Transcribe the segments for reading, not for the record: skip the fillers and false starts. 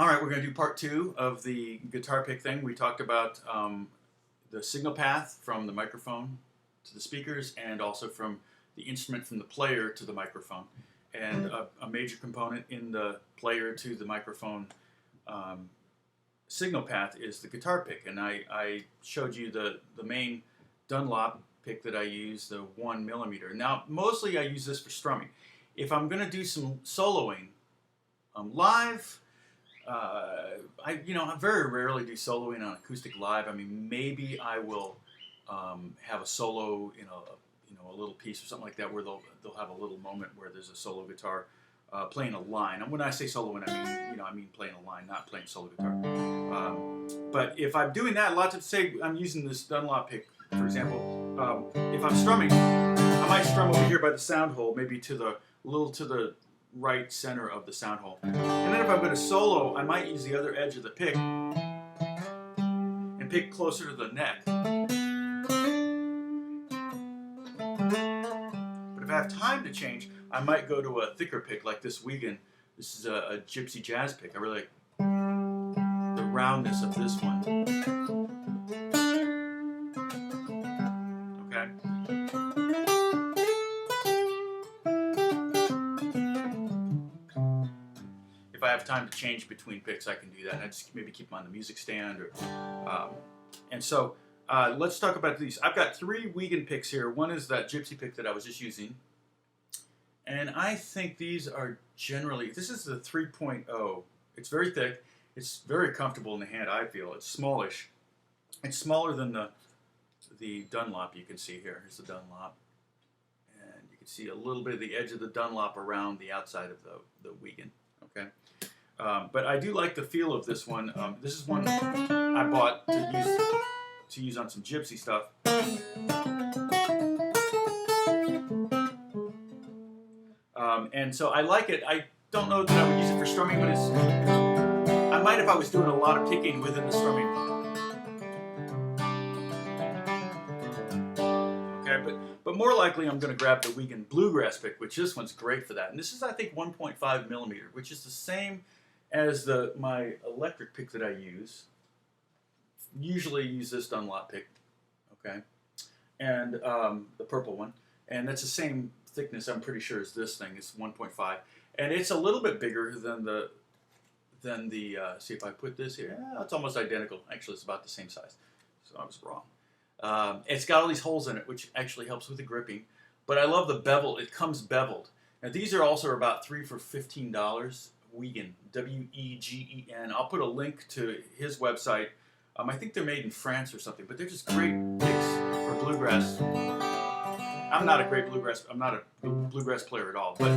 All right, we're going to do part two of the guitar pick thing. We talked about the signal path from the microphone to the speakers and also from the instrument from the player to the microphone. And a major component in the player to the microphone signal path is the guitar pick. And I showed you the main Dunlop pick that I use, the 1mm. Now, mostly I use this for strumming. If I'm going to do some soloing live, I very rarely do soloing on acoustic live. I mean, maybe I will have a solo in a little piece or something like that where they'll have a little moment where there's a solo guitar playing a line. And when I say soloing, I mean playing a line, not playing solo guitar. But if I'm doing that, a lot of say I'm using this Dunlop pick, for example. If I'm strumming, I might strum over here by the sound hole, maybe to the right center of the sound hole. And then if I'm going to solo, I might use the other edge of the pick and pick closer to the neck. But if I have time to change, I might go to a thicker pick like this Wiegand. This is a gypsy jazz pick. I really like the roundness of this one. Okay. If I have time to change between picks, I can do that. I just maybe keep them on the music stand. And so let's talk about these. I've got three Wiegand picks here. One is that gypsy pick that I was just using. And I think these are generally, this is the 3.0. It's very thick. It's very comfortable in the hand, I feel. It's smallish. It's smaller than the Dunlop you can see here. Here's the Dunlop. And you can see a little bit of the edge of the Dunlop around the outside of the Wiegand. Okay. But I do like the feel of this one. This is one I bought to use on some gypsy stuff. And so I like it. I don't know that I would use it for strumming, but I might if I was doing a lot of picking within the strumming. Okay, but more likely I'm going to grab the Wiegand Bluegrass pick, which this one's great for that. And this is, I think, 1.5mm, which is the same as my electric pick that I use. Usually use this Dunlop pick, okay, and the purple one, and that's the same thickness, I'm pretty sure, as this thing. It's 1.5, and it's a little bit bigger than the see if I put this here, yeah, it's almost identical. Actually, it's about the same size, so I was wrong. It's got all these holes in it, which actually helps with the gripping, but I love the bevel. It comes beveled. Now these are also about 3 for $15. Wiegand, W-E-G-E-N. I'll put a link to his website. I think they're made in France or something, but they're just great picks for bluegrass. I'm not a bluegrass player at all, but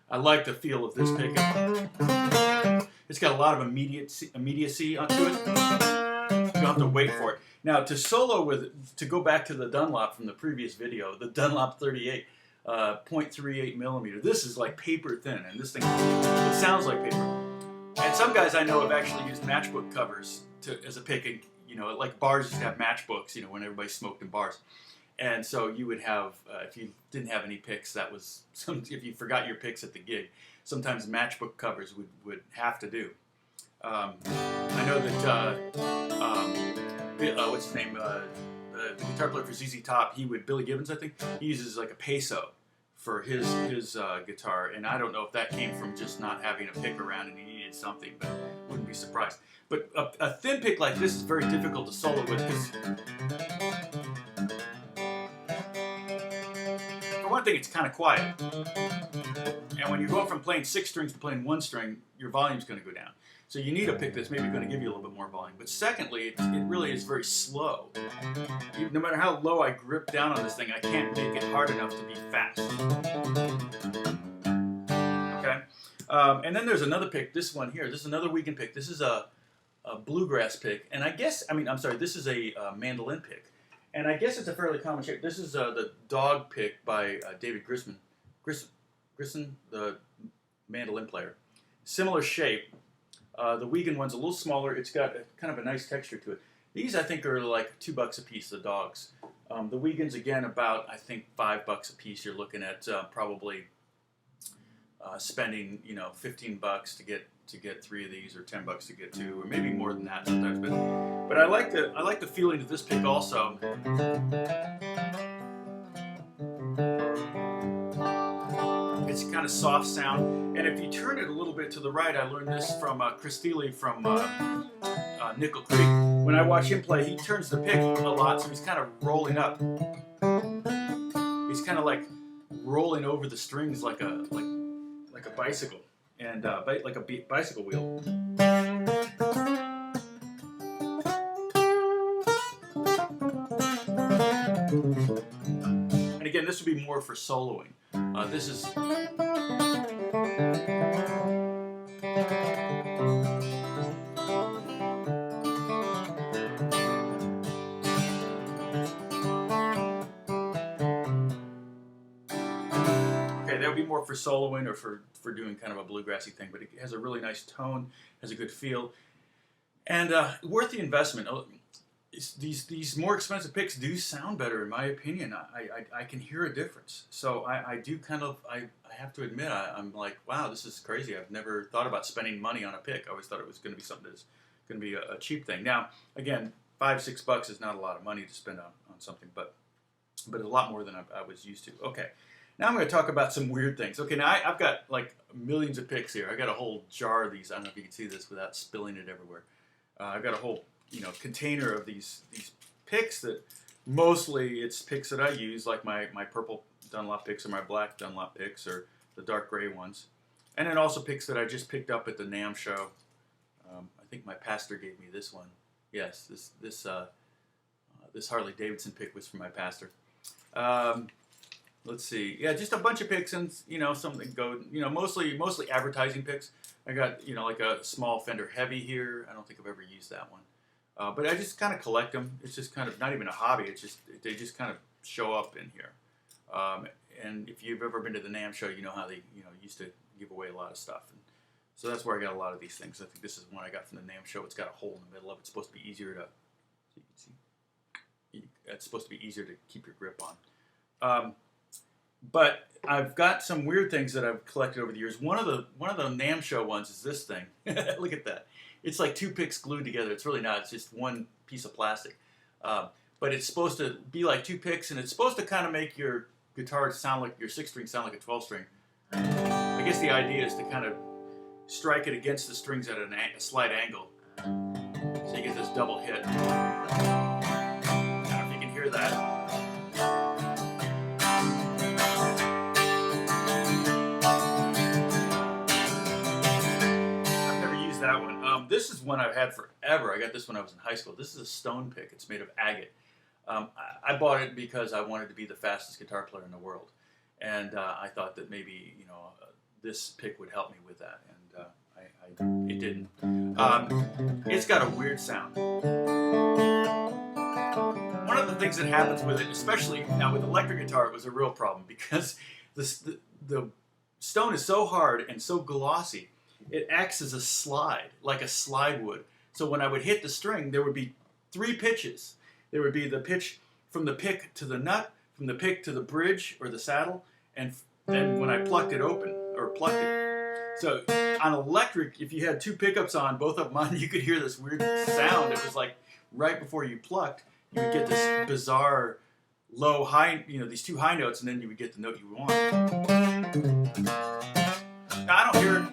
I like the feel of this pick. It's got a lot of immediacy onto it. You don't have to wait for it. Now, to solo to go back to the Dunlop from the previous video, the Dunlop 38, 0.38mm. This is like paper thin, and this thing, it sounds like paper. And some guys I know have actually used matchbook covers as a pick, and, like bars used to have matchbooks, when everybody smoked in bars. And so you would have, if you didn't have any picks, that was, if you forgot your picks at the gig, sometimes matchbook covers would have to do. I know that, what's his name, the guitar player for ZZ Top, Billy Gibbons, I think, he uses like a peso for his guitar, and I don't know if that came from just not having a pick around and he needed something, but wouldn't be surprised. But a thin pick like this is very difficult to solo with, because for one thing, it's kind of quiet. And when you go from playing 6 strings to playing 1 string, your volume's going to go down. So you need a pick that's maybe going to give you a little bit more volume. But secondly, it really is very slow. No matter how low I grip down on this thing, I can't make it hard enough to be fast. Okay? And then there's another pick, this one here. This is another Wiegand pick. This is a bluegrass pick. And this is a mandolin pick. And I guess it's a fairly common shape. This is the dog pick by David Grissom. Grissom, the mandolin player. Similar shape. The Wiegand one's a little smaller. It's got kind of a nice texture to it. These I think are like $2 a piece. The dogs. The Wiegand's again about I think $5 a piece. You're looking at probably spending 15 bucks to get 3 of these, or 10 bucks to get 2, or maybe more than that sometimes. But I like the feeling of this pick also. It's kind of soft sound, and if you turn it a little bit to the right, I learned this from Strahle from Nickel Creek. When I watch him play, he turns the pick a lot, so he's kind of rolling up. He's kind of like rolling over the strings like a bicycle, and like a bicycle wheel. And again, this would be more for soloing. This is. That would be more for soloing or for doing kind of a bluegrassy thing, but it has a really nice tone, has a good feel, and worth the investment. These more expensive picks do sound better, in my opinion. I can hear a difference. So I do kind of, I have to admit, I'm like, wow, this is crazy. I've never thought about spending money on a pick. I always thought it was going to be something that's going to be a cheap thing. Now, again, $5-6 is not a lot of money to spend on something, but a lot more than I was used to. Okay. Now I'm going to talk about some weird things. Okay, now I've got like millions of picks here. I got a whole jar of these. I don't know if you can see this without spilling it everywhere. I've got a whole container of these picks that mostly it's picks that I use, like my purple Dunlop picks or my black Dunlop picks or the dark gray ones, and then also picks that I just picked up at the NAMM show. I think my pastor gave me this one. Yes, this Harley Davidson pick was from my pastor. Let's see. Yeah, just a bunch of picks and, something go, mostly advertising picks. I got, like a small Fender Heavy here. I don't think I've ever used that one. But I just kind of collect them. It's just kind of not even a hobby. It's just, they just kind of show up in here. And if you've ever been to the NAMM show, you know how they, used to give away a lot of stuff. And so that's where I got a lot of these things. I think this is one I got from the NAMM show. It's got a hole in the middle of it. It's supposed to be easier to, so you can see. It's supposed to be easier to keep your grip on. But I've got some weird things that I've collected over the years. One of the NAMM show ones is this thing. Look at that. It's like 2 picks glued together. It's really not. It's just one piece of plastic. But it's supposed to be like 2 picks, and it's supposed to kind of make your guitar sound like your 6-string sound like a 12-string. I guess the idea is to kind of strike it against the strings at a slight angle, so you get this double hit. I don't know if you can hear that. That one. This is one I've had forever. I got this when I was in high school. This is a stone pick. It's made of agate. I bought it because I wanted to be the fastest guitar player in the world, and I thought that maybe this pick would help me with that, and it didn't. It's got a weird sound. One of the things that happens with it, especially now with electric guitar, it was a real problem because the stone is so hard and so glossy. It acts as a slide, like a slide would. So when I would hit the string, there would be 3 pitches. There would be the pitch from the pick to the nut, from the pick to the bridge or the saddle, and then when I plucked it open, or plucked it. So on electric, if you had 2 pickups on, both of them on, you could hear this weird sound. It was like right before you plucked, you would get this bizarre low, high, these 2 high notes, and then you would get the note you want. Now, I don't hear it.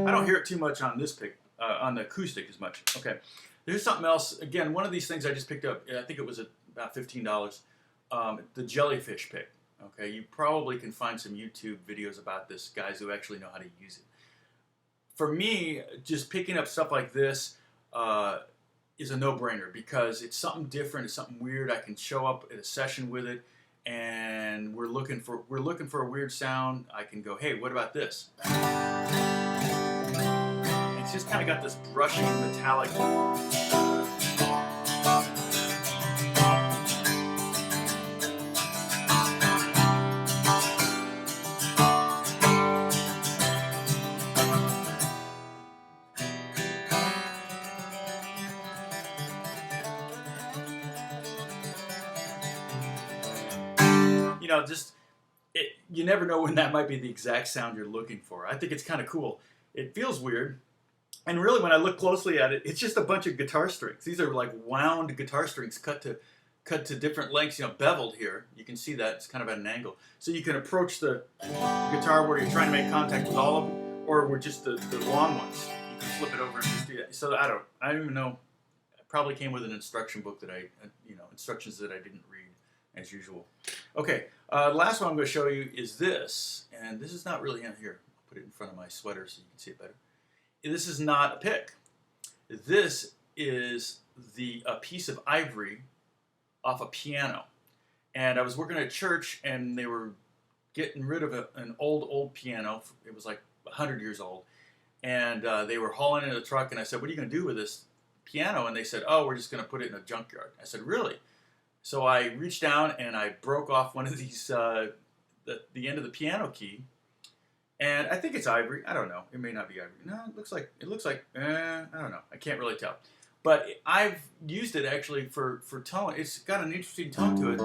I don't hear it too much on this pick, on the acoustic as much. Okay, there's something else. Again, one of these things I just picked up. I think it was about $15. The jellyfish pick. Okay, you probably can find some YouTube videos about this, guys who actually know how to use it. For me, just picking up stuff like this is a no-brainer because it's something different. It's something weird. I can show up at a session with it, and we're looking for a weird sound. I can go, hey, what about this? It's just kind of got this brushing metallic. you know, just you never know when that might be the exact sound you're looking for. I think it's kind of cool. It feels weird. And really, when I look closely at it, it's just a bunch of guitar strings. These are like wound guitar strings cut to different lengths, you know, beveled here. You can see that it's kind of at an angle. So you can approach the guitar where you're trying to make contact with all of them, or with just the long ones. You can flip it over and just do that. So I don't even know. It probably came with an instruction book that instructions that I didn't read as usual. Okay, the last one I'm going to show you is this, and this is not really in here. I'll put it in front of my sweater so you can see it better. This is not a pick. This is a piece of ivory off a piano. And I was working at a church, and they were getting rid of an old piano. It was like 100 years old. And they were hauling it in a truck, and I said, what are you going to do with this piano? And they said, oh, we're just going to put it in a junkyard. I said, really? So I reached down, and I broke off one of these, the end of the piano key. And I think it's ivory. I don't know. It may not be ivory. No, it looks like, I don't know. I can't really tell. But I've used it actually for tone. It's got an interesting tone to it.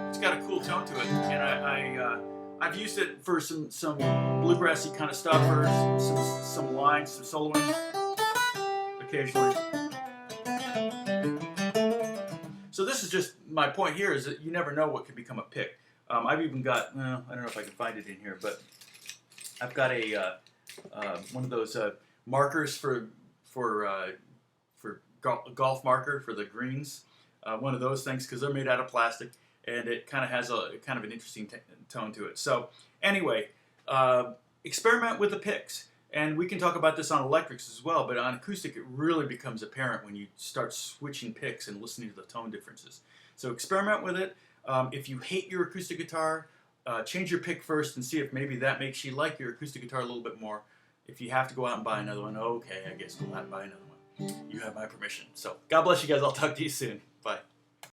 It's got a cool tone to it. And I've used it for some bluegrassy kind of stuff, or some lines, some soloing occasionally. So this is just my point here, is that you never know what can become a pick. I've even got, well, I don't know if I can find it in here, but I've got a one of those markers for golf marker for the greens. One of those things, because they're made out of plastic, and it kind of has an interesting tone to it. So anyway, experiment with the picks. And we can talk about this on electrics as well, but on acoustic it really becomes apparent when you start switching picks and listening to the tone differences. So experiment with it. If you hate your acoustic guitar, change your pick first and see if maybe that makes you like your acoustic guitar a little bit more. If you have to go out and buy another one, okay, I guess go out and buy another one. You have my permission. So God bless you guys. I'll talk to you soon. Bye.